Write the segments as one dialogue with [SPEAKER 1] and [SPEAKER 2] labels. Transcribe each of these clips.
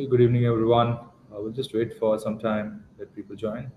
[SPEAKER 1] Okay, good evening, everyone. We'll just wait for some time, let people join.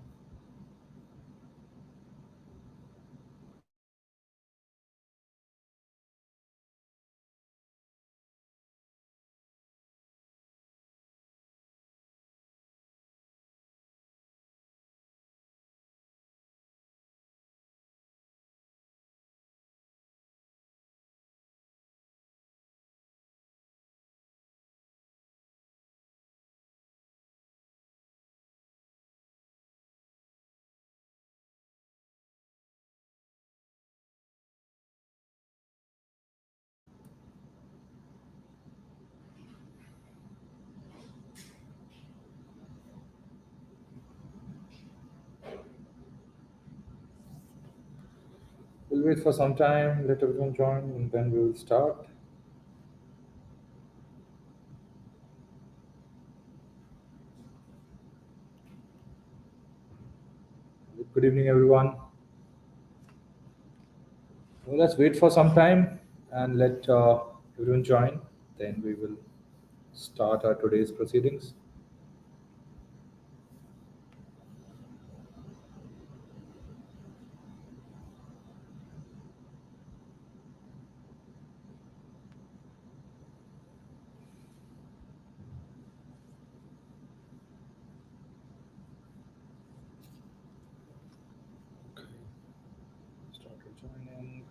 [SPEAKER 1] We'll wait for some time, let everyone join, and then we'll start. Good evening, everyone. Well, let's wait for some time and let everyone join. Then we will start our today's proceedings. Okay, start joining.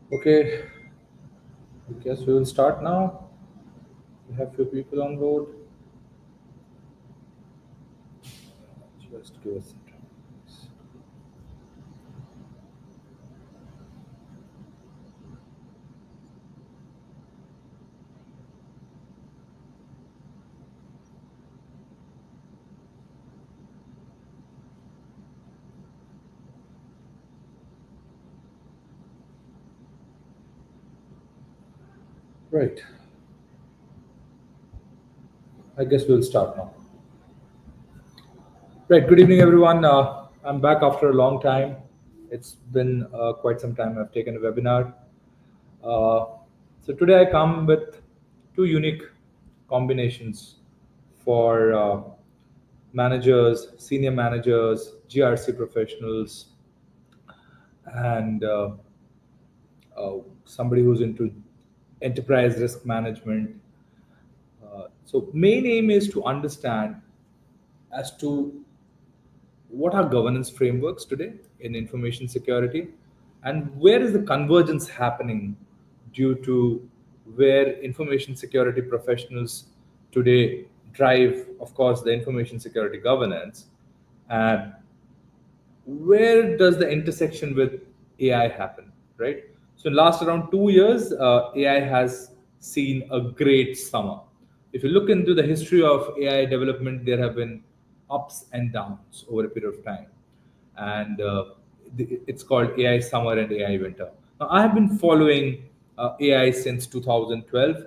[SPEAKER 1] Okay, I guess we will start now. We have few people on board. Just give us some time. Right. I guess we'll start now. Right. Good evening, everyone. I'm back after a long time. It's been quite some time. I've taken a webinar. Uh, so today I come with two unique combinations for managers, senior managers, GRC professionals, and somebody who's into enterprise risk management. So main aim is to understand as to what are governance frameworks today in information security, and where is the convergence happening due to where information security professionals today drive, of course, the information security governance, and where does the intersection with AI happen, right? So, in last around 2 years, AI has seen a great summer. If you look into the history of AI development, there have been ups and downs over a period of time, and it's called AI summer and AI winter. Now, I have been following AI since 2012.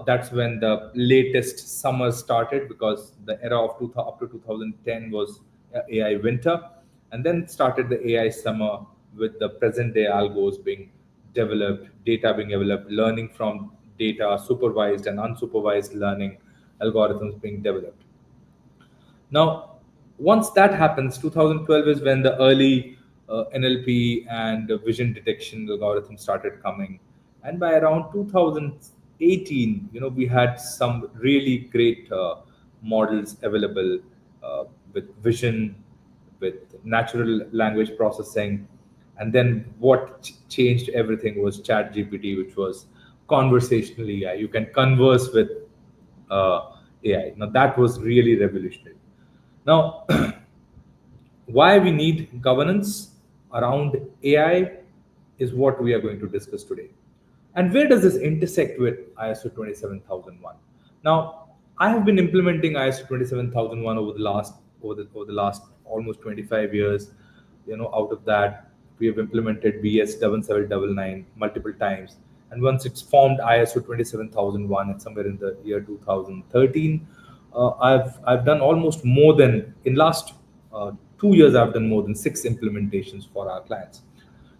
[SPEAKER 1] That's when the latest summer started, because the era of up to 2010 was AI winter, and then started the AI summer with the present day algos being developed, data being developed, learning from data, supervised and unsupervised learning algorithms being developed. Now, once that happens, 2012 is when the early NLP and vision detection algorithms started coming, and by around 2018, we had some really great models available with vision, with natural language processing, and then what changed everything was ChatGPT, which was conversational AI. You can converse with AI. Now that was really revolutionary. Now, why we need governance around AI is what we are going to discuss today. And where does this intersect with ISO 27001? Now, I have been implementing ISO 27001 over the last almost 25 years. Out of that, we have implemented BS 7799 multiple times, and once it's formed ISO 27001, it's somewhere in the year 2013. I've done almost more than in last 2 years. I've done more than 6 implementations for our clients.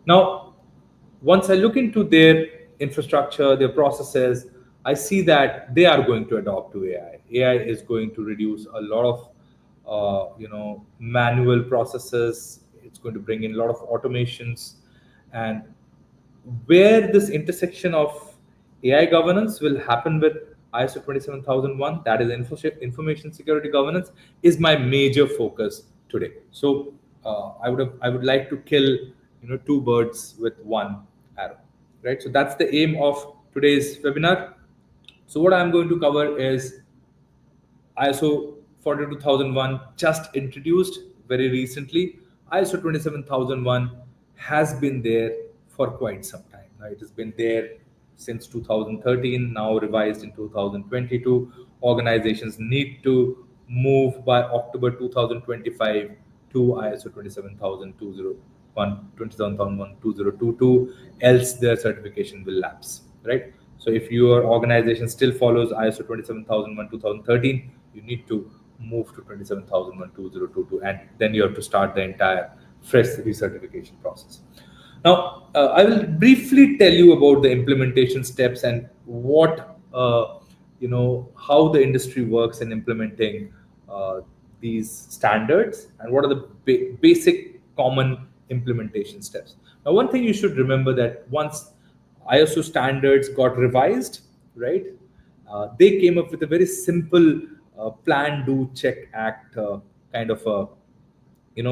[SPEAKER 1] Now, once I look into their infrastructure, their processes, I see that they are going to adopt to AI. AI is going to reduce a lot of manual processes. It's going to bring in a lot of automations, and where this intersection of AI governance will happen with ISO 27001, that is information security governance, is my major focus today. So I would like to kill two birds with one arrow, right? So that's the aim of today's webinar. So what I'm going to cover is ISO 42001, just introduced very recently. ISO 27001 has been there for quite some time. Now, it has been there since 2013, now revised in 2022. Organizations need to move by October 2025 to ISO 27001, else their certification will lapse, right? So if your organization still follows ISO 27001 2013, you need to move to 27001 2022, and then you have to start the entire fresh recertification process. Now, I will briefly tell you about the implementation steps and how the industry works in implementing these standards, and what are the basic common implementation steps. Now, one thing you should remember, that once ISO standards got revised, right, they came up with a very simple plan, do, check, act kind of a,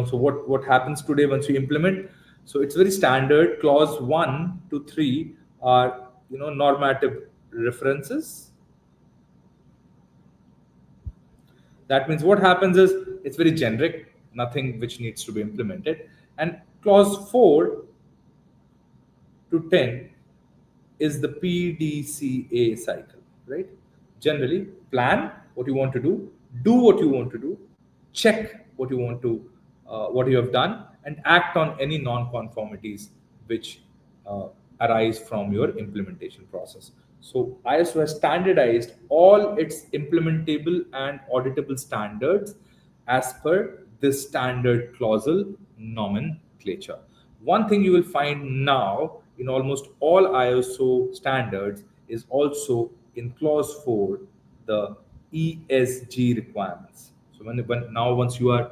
[SPEAKER 1] so what happens today once you implement? So it's very standard. Clause 1 to 3 are normative references. That means what happens is it's very generic, nothing which needs to be implemented. And clause 4 to 10 is the PDCA cycle, right? Generally, plan what you want to do what you want to do, check what you have done, and act on any non-conformities which arise from your implementation process. So ISO has standardized all its implementable and auditable standards as per this standard clausal nomenclature. One thing you will find now in almost all ISO standards is also in clause 4, the ESG requirements. So once you are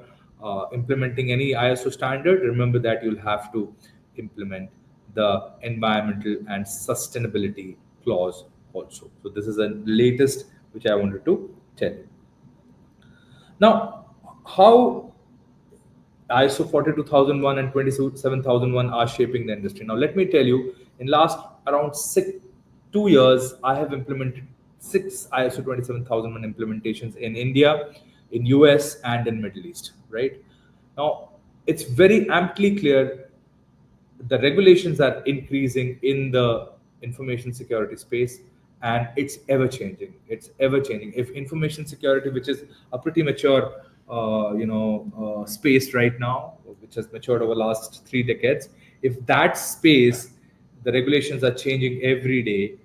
[SPEAKER 1] implementing any ISO standard, remember that you'll have to implement the environmental and sustainability clause also. So this is the latest which I wanted to tell you. Now, how ISO 42001 and 27001 are shaping the industry. Now, let me tell you, in last around 2 years, I have implemented 6 ISO 27001 implementations in India, in US, and in Middle East. Right now, it's very amply clear the regulations are increasing in the information security space, and it's ever changing. If information security, which is a pretty mature space right now, which has matured over the last 3 decades, if that space, the regulations are changing every day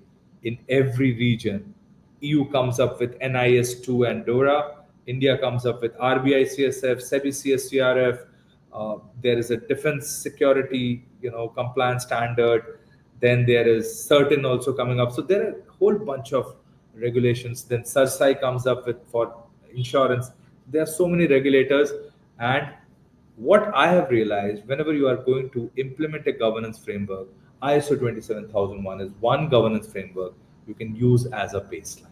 [SPEAKER 1] in every region. EU comes up with NIS2 and DORA. India comes up with RBI CSF, SEBI CSTRF. There is a defense security, compliance standard. Then there is certain also coming up. So there are a whole bunch of regulations. Then SARSAI comes up with for insurance. There are so many regulators. And what I have realized, whenever you are going to implement a governance framework, ISO 27001 is one governance framework you can use as a baseline.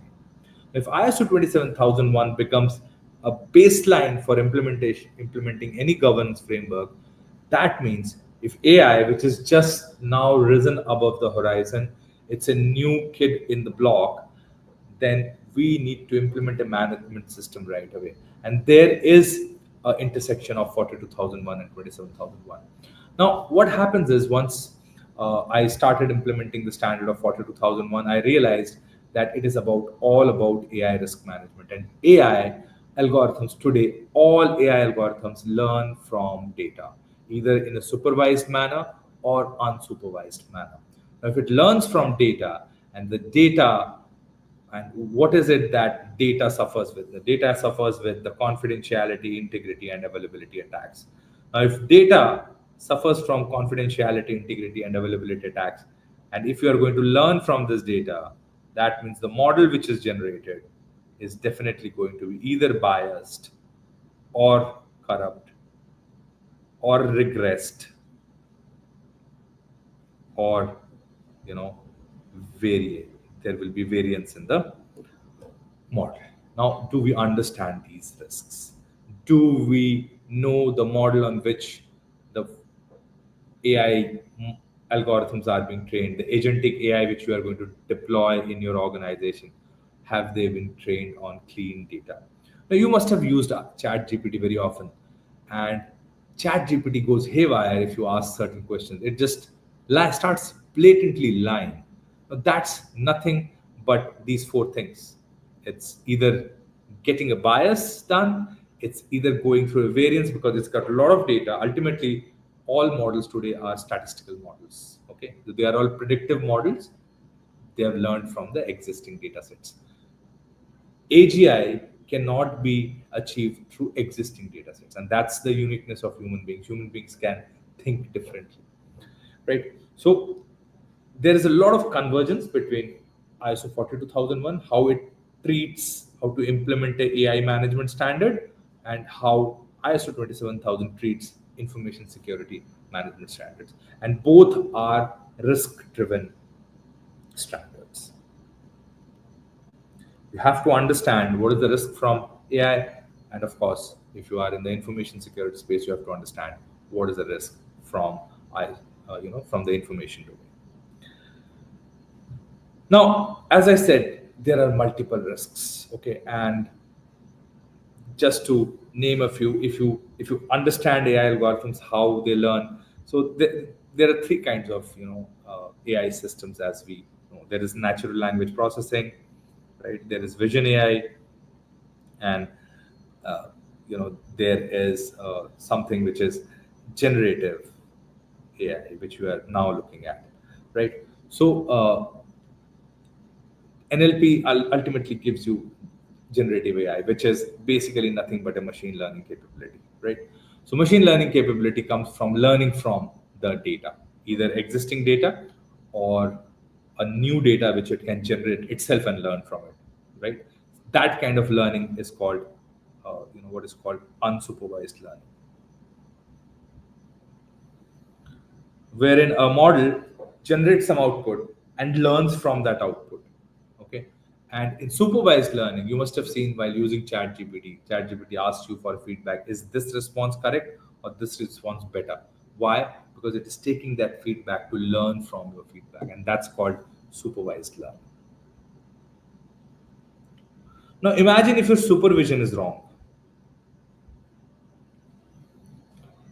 [SPEAKER 1] If ISO 27001 becomes a baseline for implementing any governance framework, that means if AI, which is just now risen above the horizon, it's a new kid in the block, then we need to implement a management system right away. And there is an intersection of 42001 and 27001. Now, what happens is once I started implementing the standard of 42001, I realized that it is about all about AI risk management. And AI algorithms today, all AI algorithms learn from data, either in a supervised manner or unsupervised manner. Now, if it learns from data, and the data, and what is it that data suffers with? The data suffers with the confidentiality, integrity, and availability attacks. Now, if data suffers from confidentiality, integrity, and availability attacks, and if you are going to learn from this data, that means the model which is generated is definitely going to be either biased or corrupt or regressed or, you know, vary. There will be variance in the model. Now, do we understand these risks? Do we know the model on which the AI algorithms are being trained, the agentic AI which you are going to deploy in your organization? Have they been trained on clean data? Now, you must have used ChatGPT very often, and ChatGPT goes haywire if you ask certain questions. It just starts blatantly lying. Now, that's nothing but these four things. It's either getting a bias done, it's either going through a variance because it's got a lot of data. Ultimately, all models today are statistical models. Okay, so they are all predictive models. They have learned from the existing data sets. AGI cannot be achieved through existing data sets, and that's the uniqueness of human beings. Human beings can think differently, right? So there is a lot of convergence between ISO 42001, how it treats how to implement a AI management standard, and how ISO 27000 treats information security management standards. And both are risk driven standards. You have to understand what is the risk from AI, and of course, if you are in the information security space, you have to understand what is the risk from from the information domain. Now, as I said, there are multiple risks. Okay, and just to name a few, if you understand AI algorithms, how they learn, so there are three kinds of AI systems, as we know. There is natural language processing, right? There is vision AI, and there is something which is generative AI, which we are now looking at, right? So NLP ultimately gives you generative AI, which is basically nothing but a machine learning capability, right? So machine learning capability comes from learning from the data, either existing data or a new data which it can generate itself and learn from it, right? That kind of learning is called, what is called unsupervised learning, wherein a model generates some output and learns from that output. Okay. And in supervised learning, you must have seen while using ChatGPT asks you for feedback. Is this response correct or this response better? Why? Because it is taking that feedback to learn from your feedback. And that's called supervised learning. Now imagine if your supervision is wrong.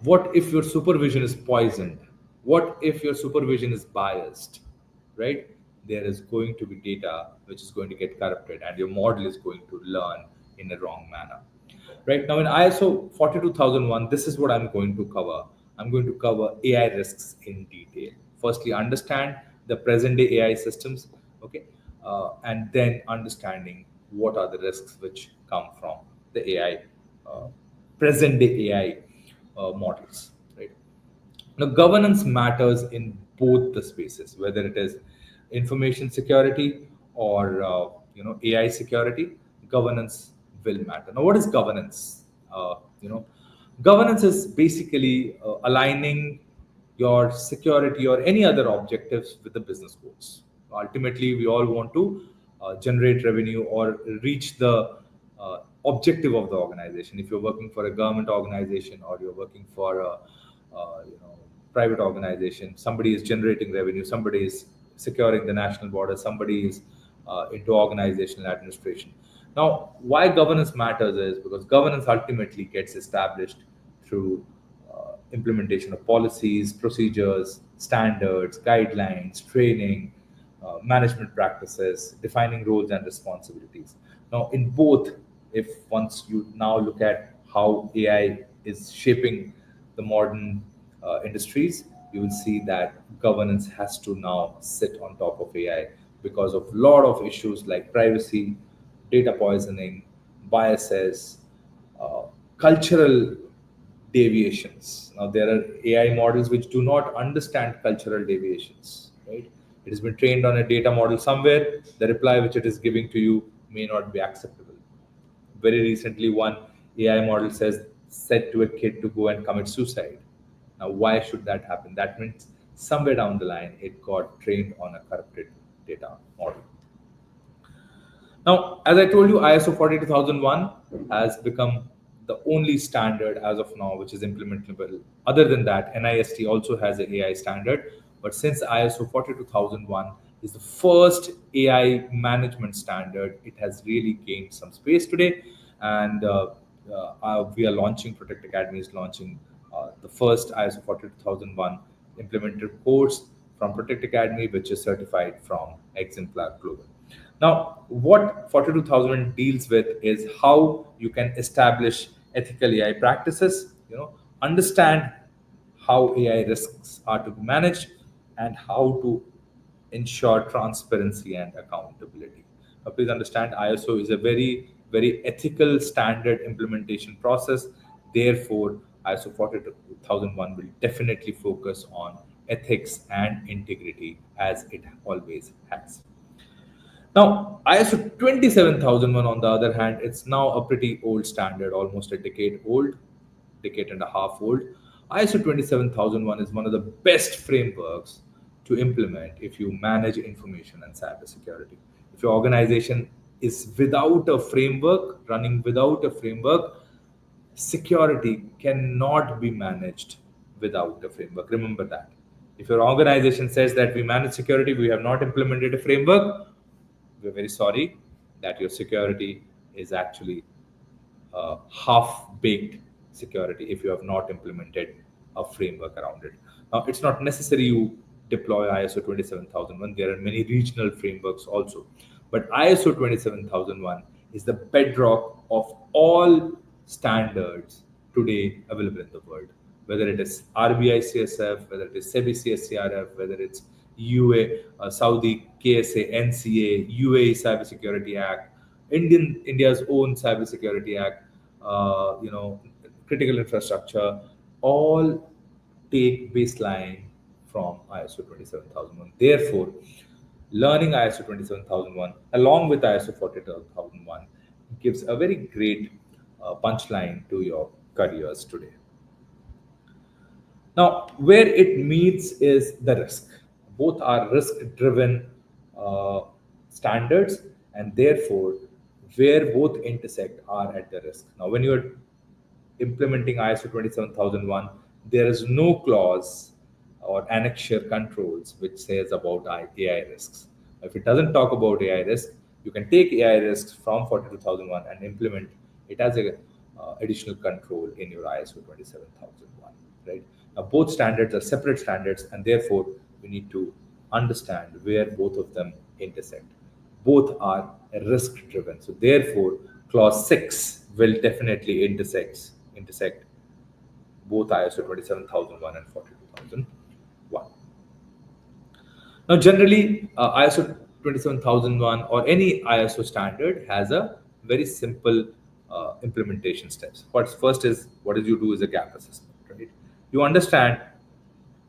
[SPEAKER 1] What if your supervision is poisoned? What if your supervision is biased? Right? There is going to be data which is going to get corrupted, and your model is going to learn in a wrong manner. Right now, in ISO 42001, this is what I'm going to cover. I'm going to cover AI risks in detail. Firstly, understand the present day AI systems, okay, and then understanding what are the risks which come from the AI, present day AI models, right? Now, governance matters in both the spaces, whether it is information security or AI security. Governance will matter. Now, what is governance? Governance is basically aligning your security or any other objectives with the business goals. Ultimately, we all want to generate revenue or reach the objective of the organization. If you're working for a government organization or you're working for a private organization, somebody is generating revenue, somebody is securing the national border, somebody is into organizational administration. Now, why governance matters is because governance ultimately gets established through implementation of policies, procedures, standards, guidelines, training, management practices, defining roles and responsibilities. Now, in both, if once you now look at how AI is shaping the modern industries, you will see that governance has to now sit on top of AI because of a lot of issues like privacy, data poisoning, biases, uh, cultural deviations. Now, there are AI models which do not understand cultural deviations, right? It has been trained on a data model somewhere. The reply which it is giving to you may not be acceptable. Very recently, one AI model said to a kid to go and commit suicide. Now, why should that happen? That means somewhere down the line, it got trained on a corrupted data model. Now, as I told you, ISO 42001 has become the only standard as of now which is implementable. Other than that, NIST also has an AI standard. But since ISO 42001 is the first AI management standard, it has really gained some space today. And we are launching, Protect Academy is launching the first ISO 42001 implemented course from Protect Academy, which is certified from Exemplar Global. Now, what 42000 deals with is how you can establish ethical AI practices, understand how AI risks are to be managed, and how to ensure transparency and accountability. Now, please understand ISO is a very, very ethical standard implementation process. Therefore, ISO 42001 will definitely focus on ethics and integrity as it always has. Now, ISO 27001, on the other hand, it's now a pretty old standard, almost a decade old, decade and a half old. ISO 27001 is one of the best frameworks to implement if you manage information and cybersecurity. If your organization is without a framework, running without a framework, security cannot be managed without a framework. Remember that. If your organization says that we manage security, we have not implemented a framework, we're very sorry that your security is actually half baked security if you have not implemented a framework around it. Now, it's not necessary you deploy ISO 27001. There are many regional frameworks also. But ISO 27001 is the bedrock of all standards today available in the world, whether it is RBI CSF, whether it is SEBI CSCRF, whether it's UA, Saudi KSA, NCA, UAE Cybersecurity Act, India's own Cybersecurity Act, critical infrastructure, all take baseline from ISO 27001. Therefore, learning ISO 27001 along with ISO 42001 gives a very great punchline to your careers today. Now, where it meets is the risk. Both are risk driven standards, and therefore, where both intersect are at the risk. Now, when you're implementing ISO 27001, there is no clause or annexure controls which says about AI risks. If it doesn't talk about AI risk, you can take AI risks from 42001 and implement it as a additional control in your ISO 27001. Right now, both standards are separate standards, and therefore we need to understand where both of them intersect. Both are risk driven, so therefore clause 6 will definitely intersect both ISO 27001 and 42001. Now, generally, ISO 27001 or any ISO standard has a very simple implementation steps. What's first is what is you do is a gap assessment, right? You understand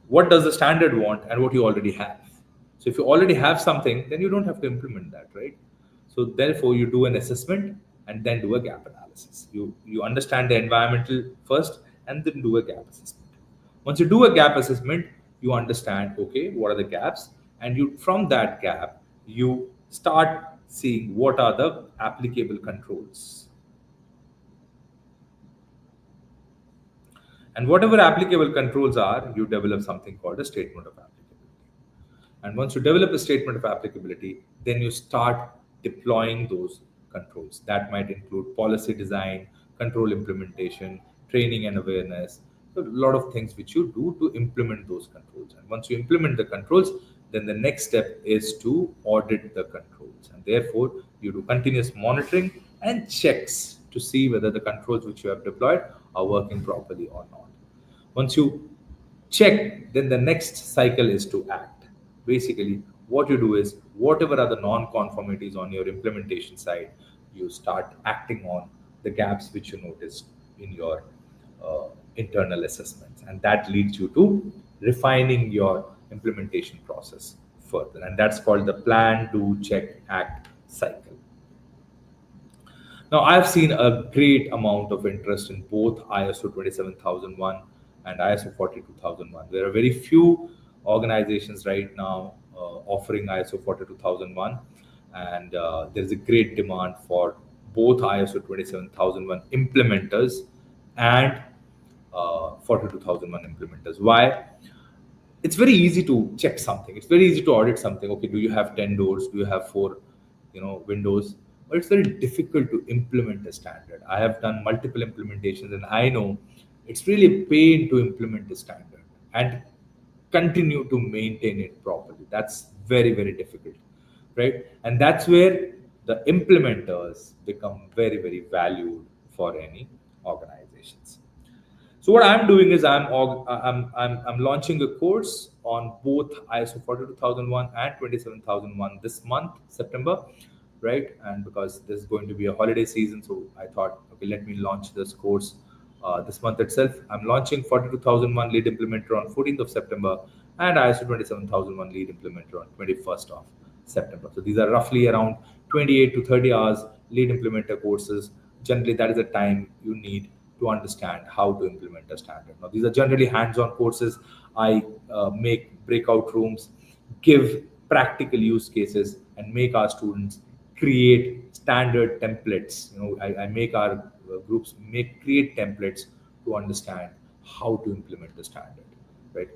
[SPEAKER 1] what does the standard want and what you already have. So if you already have something, then you don't have to implement that, right? So therefore, you do an assessment and then do a gap analysis. You understand the environmental first and then do a gap assessment. Once you do a gap assessment, you understand, okay, what are the gaps, and you from that gap you start seeing what are the applicable controls. And whatever applicable controls are, you develop something called a statement of applicability. And once you develop a statement of applicability, then you start deploying those controls. That might include policy design, control implementation, training and awareness. So a lot of things which you do to implement those controls. And once you implement the controls, then the next step is to audit the controls. And therefore, you do continuous monitoring and checks to see whether the controls which you have deployed are working properly or not. Once you check, then the next cycle is to act. Basically, what you do is whatever are the non-conformities on your implementation side, you start acting on the gaps which you noticed in your uh, internal assessments, and that leads you to refining your implementation process further, and that's called the plan, do, check, act cycle. Now, I've seen a great amount of interest in both ISO 27001 and ISO 42001. There are very few organizations right now offering ISO 42001, and there's a great demand for both ISO 27001 implementers and 42001 implementers. Why? It's very easy to check something. It's very easy to audit something. Okay, do you have 10 doors? Do you have four, windows? But it's very difficult to implement a standard. I have done multiple implementations, and I know it's really a pain to implement a standard and continue to maintain it properly. That's very, very difficult, right? And that's where the implementers become very, very valued for any organizations. So what I'm doing is I'm launching a course on both ISO 42001 and 27001 this month, September, right? And because this is going to be a holiday season, so I thought, okay, let me launch this course this month itself. I'm launching 42001 lead implementer on 14th of September and ISO 27001 lead implementer on 21st of September. So these are roughly around 28 to 30 hours lead implementer courses. Generally, that is the time you need to understand how to implement a standard. Now, these are generally hands-on courses. I make breakout rooms, give practical use cases, and make our students create standard templates. I make our groups make create templates to understand how to implement the standard, right?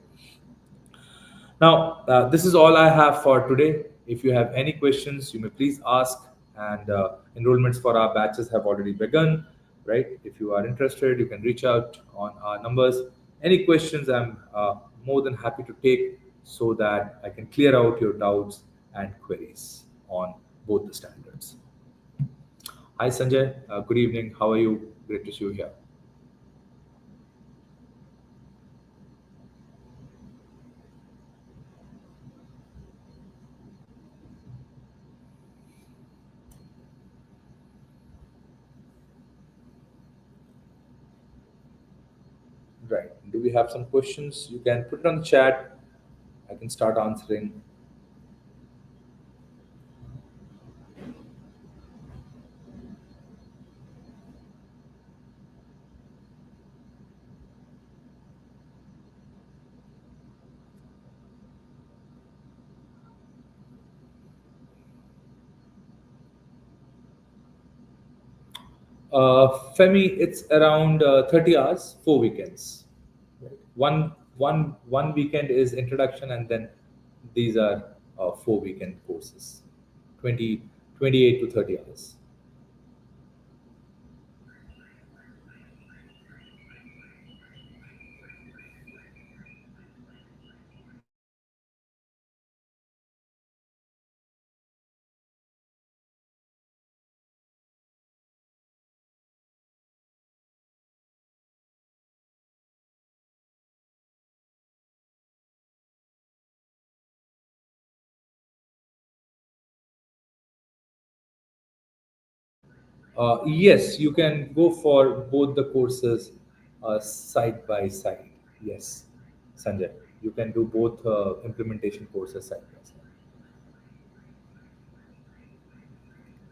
[SPEAKER 1] Now, this is all I have for today. If you have any questions, you may please ask. And enrollments for our batches have already begun, right? If you are interested, you can reach out on our numbers. Any questions, I'm more than happy to take so that I can clear out your doubts and queries on both the standards. Hi, Sanjay. Good evening. How are you? Great to see you here. Right. Do we have some questions? You can put it on the chat. I can start answering. Femi, it's around 30 hours, 4 weekends. Right. One weekend is introduction, and then these are 4 weekend courses, 28 to 30 hours. Yes, you can go for both the courses side by side. Yes, Sanjay, you can do both implementation courses side by side.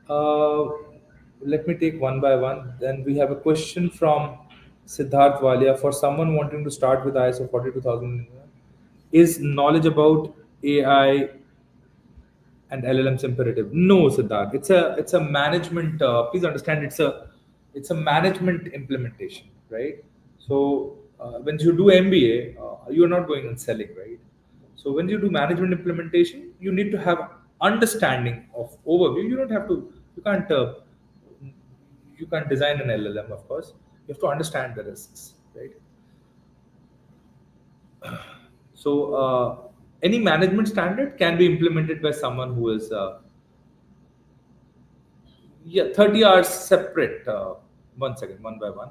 [SPEAKER 1] Uh, Let me take one by one. Then we have a question from Siddharth Walia. For someone wanting to start with ISO 42000, is knowledge about AI and LLMs imperative? No, Siddharth. It's a management. Please understand, it's a management implementation, right? So when you do MBA, you're not going and selling, right? So when you do management implementation, you need to have understanding of overview. You don't have to. You can't design an LLM, of course. You have to understand the risks, right? So any management standard can be implemented by someone who is 30 hours separate. One second, one by one.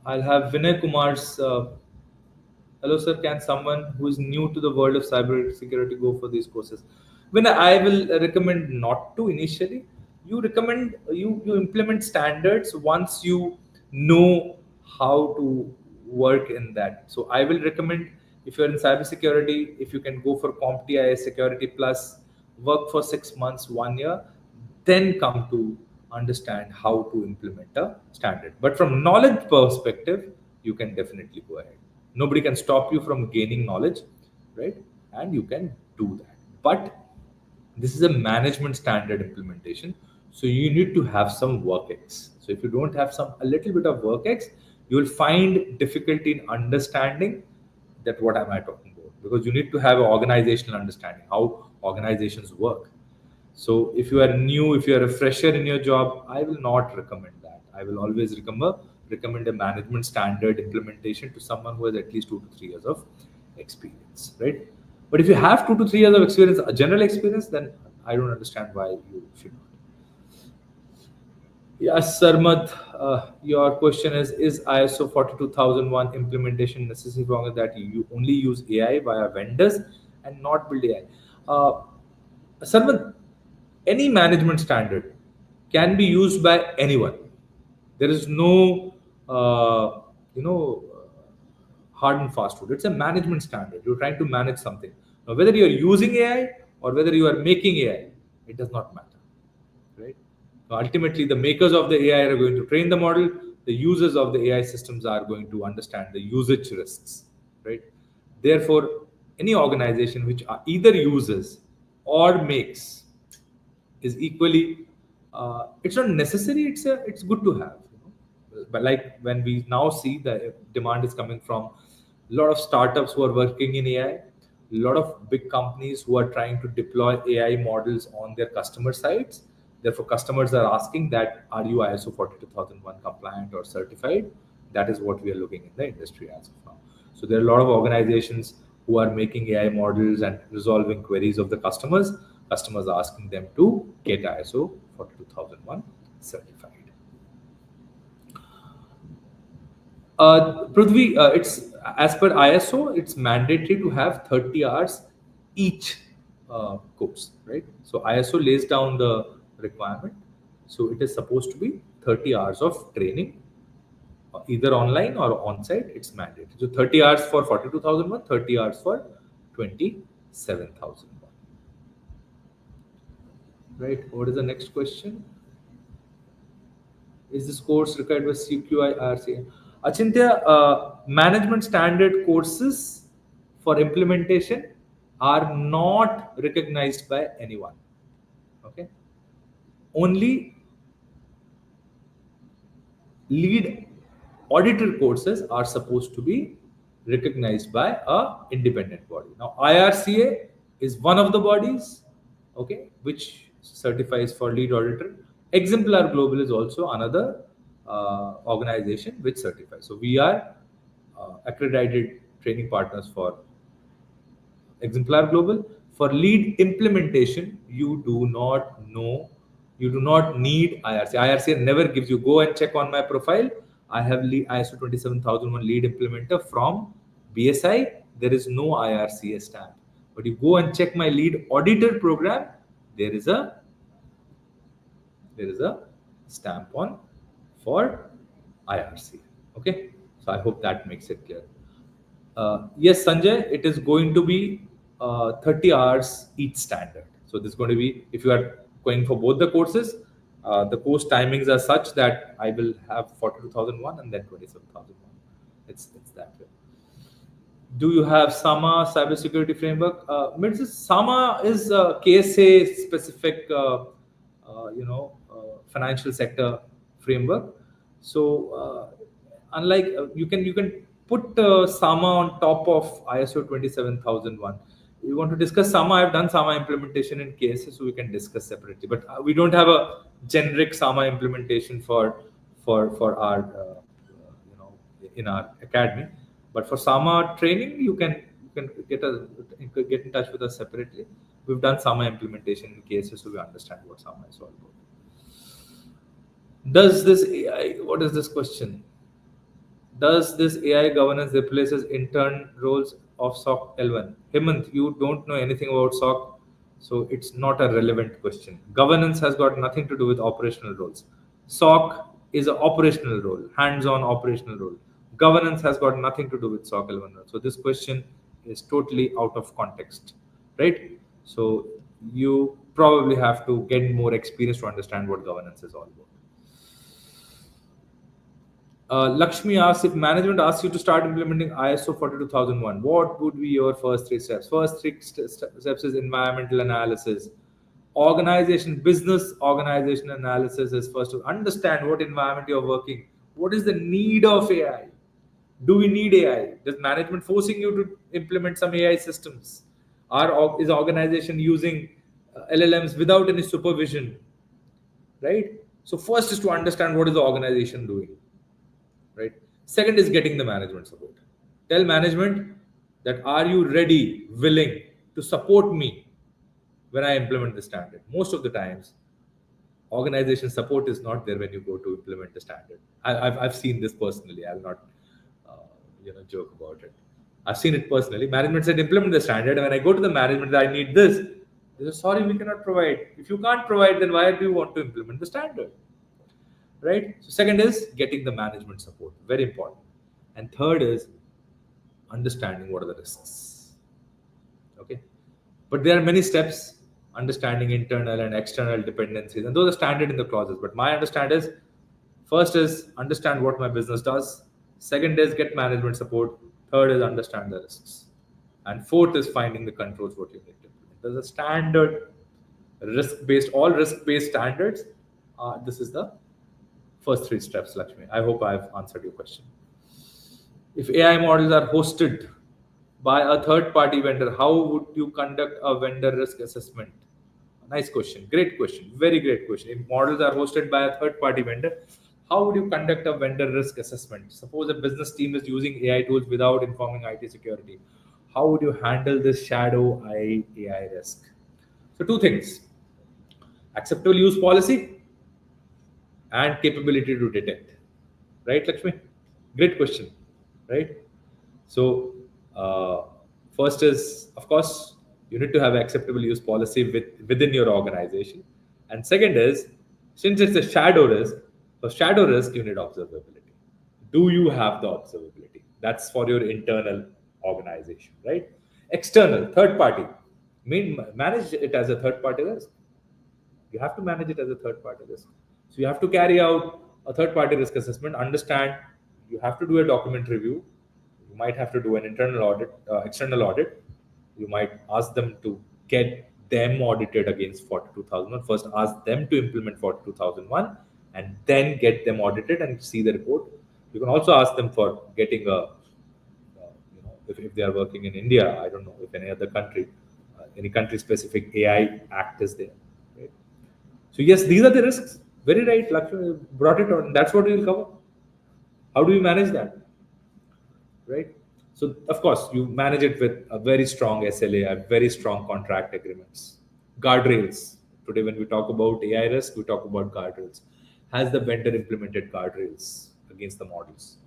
[SPEAKER 1] I'll have Vinay Kumar's. Hello, sir. Can someone who is new to the world of cyber security go for these courses? When I will recommend not to initially. You recommend you implement standards once you know how to work in that. So I will recommend, if you're in cybersecurity, if you can go for CompTIA Security Plus, work for 6 months, 1 year, then come to understand how to implement a standard. But from knowledge perspective, you can definitely go ahead. Nobody can stop you from gaining knowledge, right? And you can do that. But this is a management standard implementation, so you need to have some work-X. So if you don't have a little bit of work-X, you will find difficulty in understanding that what am I talking about, because you need to have an organizational understanding how organizations work. So if you are new, if you are a fresher in your job, I will not recommend that. I will always recommend a management standard implementation to someone who has at least 2 to 3 years of experience, right? But if you have 2 to 3 years of experience, a general experience, then I don't understand why you should not. Yes, Sarmad, your question is ISO 42001 implementation necessary for that you only use AI via vendors and not build AI? Sarmad, any management standard can be used by anyone. There is no, hard and fast rule. It's a management standard. You're trying to manage something. Now, whether you're using AI or whether you are making AI, it does not matter, right? So ultimately, the makers of the AI are going to train the model. The users of the AI systems are going to understand the usage risks, right? Therefore, any organization which either uses or makes is equally. It's not necessary. It's good to have. But like when we now see the demand is coming from a lot of startups who are working in AI, a lot of big companies who are trying to deploy AI models on their customer sites. Therefore, customers are asking that, are you ISO 42001 compliant or certified? That is what we are looking in the industry as of now. So there are a lot of organizations who are making AI models and resolving queries of the customers. Customers are asking them to get ISO 42001 certified. Prithvi, it's as per ISO, it's mandatory to have 30 hours each course, right? So ISO lays down the requirement. So it is supposed to be 30 hours of training, either online or on-site. It's mandatory. So 30 hours for 42,001, 30 hours for 27,001. Right. What is the next question? Is this course required by CQI RCA? Achintya, management standard courses for implementation are not recognized by anyone. Okay. Only lead auditor courses are supposed to be recognized by a independent body. Now, IRCA is one of the bodies, okay, which certifies for lead auditor. Exemplar Global is also another organization which certifies. So we are accredited training partners for Exemplar Global. For lead implementation, you do not need IRC. IRC never gives you, go and check on my profile. I have ISO 27001 lead implementer from BSI. There is no IRCA stamp. But you go and check my lead auditor program, there is a stamp on for IRC. Okay, so I hope that makes it clear. Yes, Sanjay, it is going to be 30 hours each standard. So this is going to be, if you are going for both the courses, the course timings are such that I will have 42,001 and then 27,001. It's that way. Do you have SAMA cybersecurity framework? SAMA is a KSA specific, financial sector framework. So unlike you can put SAMA on top of ISO 27001. You want to discuss SAMA? I've done SAMA implementation in KSA, so we can discuss separately. But we don't have a generic SAMA implementation for our in our academy. But for SAMA training, you can can get in touch with us separately. We've done Sama implementation cases, so we understand what Sama is all about. Does this AI? What is this question? Does this AI governance replaces intern roles of SOC L1? Hemant, you don't know anything about SOC, so it's not a relevant question. Governance has got nothing to do with operational roles. SOC is an operational role, hands-on operational role. Governance has got nothing to do with SOC L1 role. So this question is totally out of context, right? So you probably have to get more experience to understand what governance is all about. Lakshmi asks, if management asks you to start implementing ISO 42001, what would be your first three steps? First three steps is environmental analysis. Business organization analysis is first to understand what environment you're working. What is the need of AI? Do we need AI? Does management forcing you to implement some AI systems? Is organization using LLMs without any supervision? Right? So first is to understand what is the organization doing. Right? Second is getting the management support. Tell management that are you ready, willing to support me when I implement the standard. Most of the times, organization support is not there when you go to implement the standard. I've seen this personally. I'll not joke about it. I've seen it personally. Management said implement the standard, and when I go to the management, I need this. They say, sorry, we cannot provide. If you can't provide, then why do you want to implement the standard? Right? So second is getting the management support, very important. And third is understanding what are the risks. Okay, but there are many steps, understanding internal and external dependencies, and those are standard in the clauses. But my understand is first is understand what my business does, second is get management support, third is understand the risks, and fourth is finding the controls what you need to implement. There's a standard all risk-based standards. This is the first three steps, Lakshmi. I hope I've answered your question. If AI models are hosted by a third-party vendor, how would you conduct a vendor risk assessment? Nice question. Great question. Very great question. If models are hosted by a third-party vendor, how would you conduct a vendor risk assessment? Suppose a business team is using AI tools without informing IT security. How would you handle this shadow AI risk? So two things. Acceptable use policy and capability to detect. Right, Lakshmi? Great question. Right? So first is, of course, you need to have acceptable use policy within your organization. And second is, since it's a shadow risk, for shadow risk, you need observability. Do you have the observability? That's for your internal organization, right? External, third party. Manage it as a third party risk. You have to manage it as a third party risk. So you have to carry out a third party risk assessment, understand, you have to do a document review. You might have to do an internal audit, external audit. You might ask them to get them audited against 42001. First, ask them to implement 42001 and then get them audited and see the report. You can also ask them for getting if they are working in India, I don't know if any other country, any country specific AI Act is there. Right? So, yes, these are the risks. Very right, Lakshmi brought it on. That's what we will cover. How do we manage that? Right? So, of course, you manage it with a very strong SLA, a very strong contract agreements, guardrails. Today, when we talk about AI risk, we talk about guardrails. Has the vendor implemented guardrails against the models?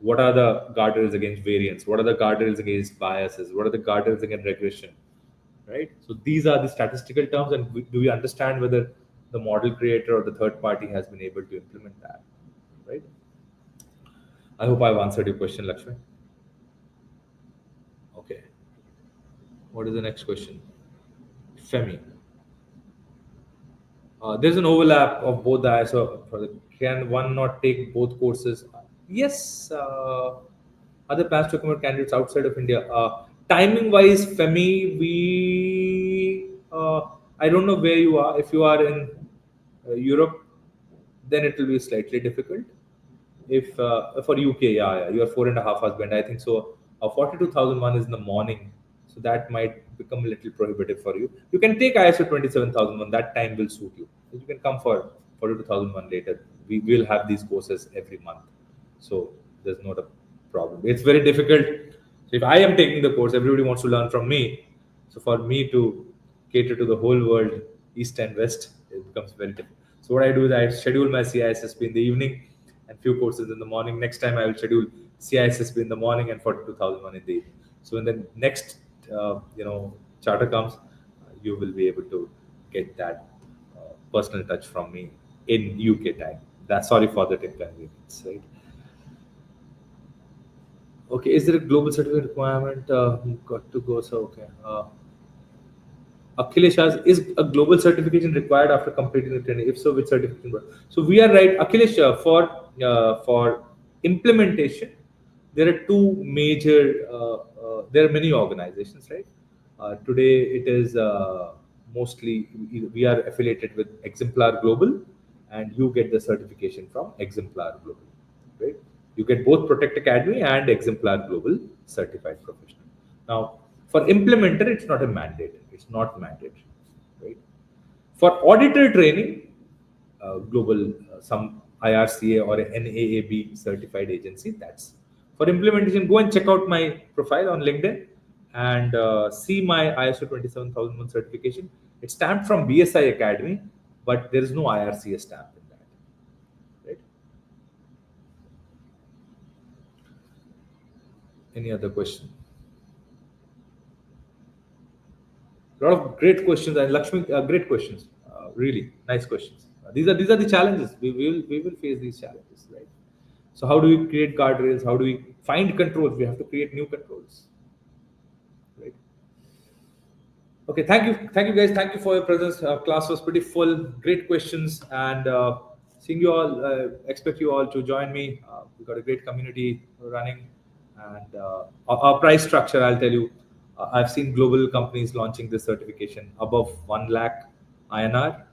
[SPEAKER 1] What are the guardrails against variance? What are the guardrails against biases? What are the guardrails against regression? Right? So, these are the statistical terms, and do we understand whether the model creator or the third party has been able to implement that? Right? I hope I've answered your question, Lakshmi. Okay. What is the next question? Femi. There's an overlap of both the ISO. Can one not take both courses? Yes. Other plans to accommodate candidates outside of India. Timing wise, Femi, I don't know where you are. If you are in Europe, then it will be slightly difficult. If for UK, yeah, you are 4.5 hours behind. I think so. 42,001 is in the morning, so that might become a little prohibitive for you. You can take ISO 27,001. That time will suit you. You can come for 42,001 later. We will have these courses every month, so there's not a problem. It's very difficult So if I am taking the course, everybody wants to learn from me. So for me to cater to the whole world, east and west, it becomes very difficult. So what I do is I schedule my CISSP in the evening and few courses in the morning. Next time I will schedule CISSP in the morning and 42001 in the evening. So when the next charter comes, you will be able to get that personal touch from me in UK time. That's sorry for that inconvenience, right? Okay, is there a global certificate requirement? Got to go. So okay. Akhilesh asks, is a global certification required after completing the training? If so, which certification? So we are right, Akhilesh. For implementation, there are two major. There are many organizations, right? Today, it is mostly we are affiliated with Exemplar Global, and you get the certification from Exemplar Global, right? You get both Protect Academy and Exemplar Global certified professional. Now, for implementer, it's not a mandate. It's not mandatory, right? For auditor training, global some IRCA or a NAAB certified agency. That's for implementation. Go and check out my profile on LinkedIn and see my ISO 27001 certification. It's stamped from BSI Academy, but there is no IRCA stamp in that. Right? Any other question? A lot of great questions, and Lakshmi, great questions. Really nice questions. These are the challenges. We will face these challenges, right? So how do we create guardrails? How do we find controls? We have to create new controls, right? Okay, thank you guys, thank you for your presence. Class was pretty full, great questions, and seeing you all. Expect you all to join me. We've got a great community running, and our price structure. I'll tell you, I've seen global companies launching this certification above 1 lakh INR.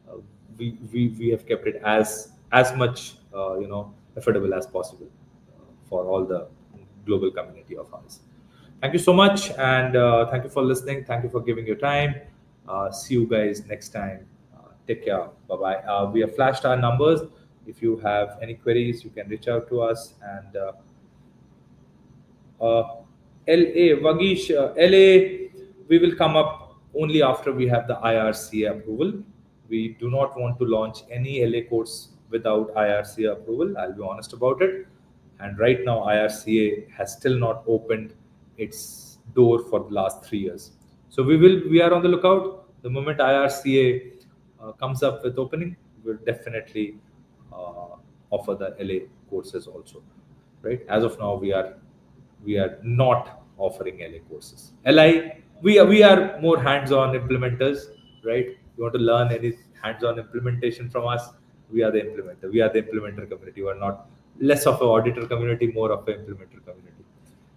[SPEAKER 1] Uh, we have kept it as much affordable as possible for all the global community of ours. Thank you so much, and thank you for listening. Thank you for giving your time. See you guys next time. Take care. Bye bye. We have flashed our numbers. If you have any queries, you can reach out to us. And uh, LA, Vagish, LA, we will come up only after we have the IRCA approval. We do not want to launch any LA course without IRCA approval. I'll be honest about it. And right now, IRCA has still not opened its door for the last 3 years. So we are on the lookout. The moment IRCA comes up with opening, we'll definitely offer the LA courses also. Right? As of now, we are not offering LA courses. LI, we are more hands-on implementers, right? You want to learn any hands-on implementation from us, we are the implementer. We are the implementer community. We are not less of an auditor community, more of an implementer community.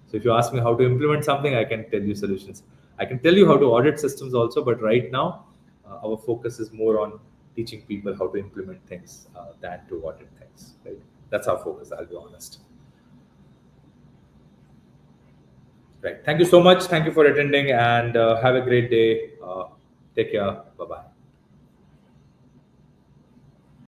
[SPEAKER 1] So if you ask me how to implement something, I can tell you solutions. I can tell you how to audit systems also, but right now, our focus is more on teaching people how to implement things than to audit things. Right? That's our focus. I'll be honest. Right. Thank you so much. Thank you for attending, and have a great day. Take care. Bye bye.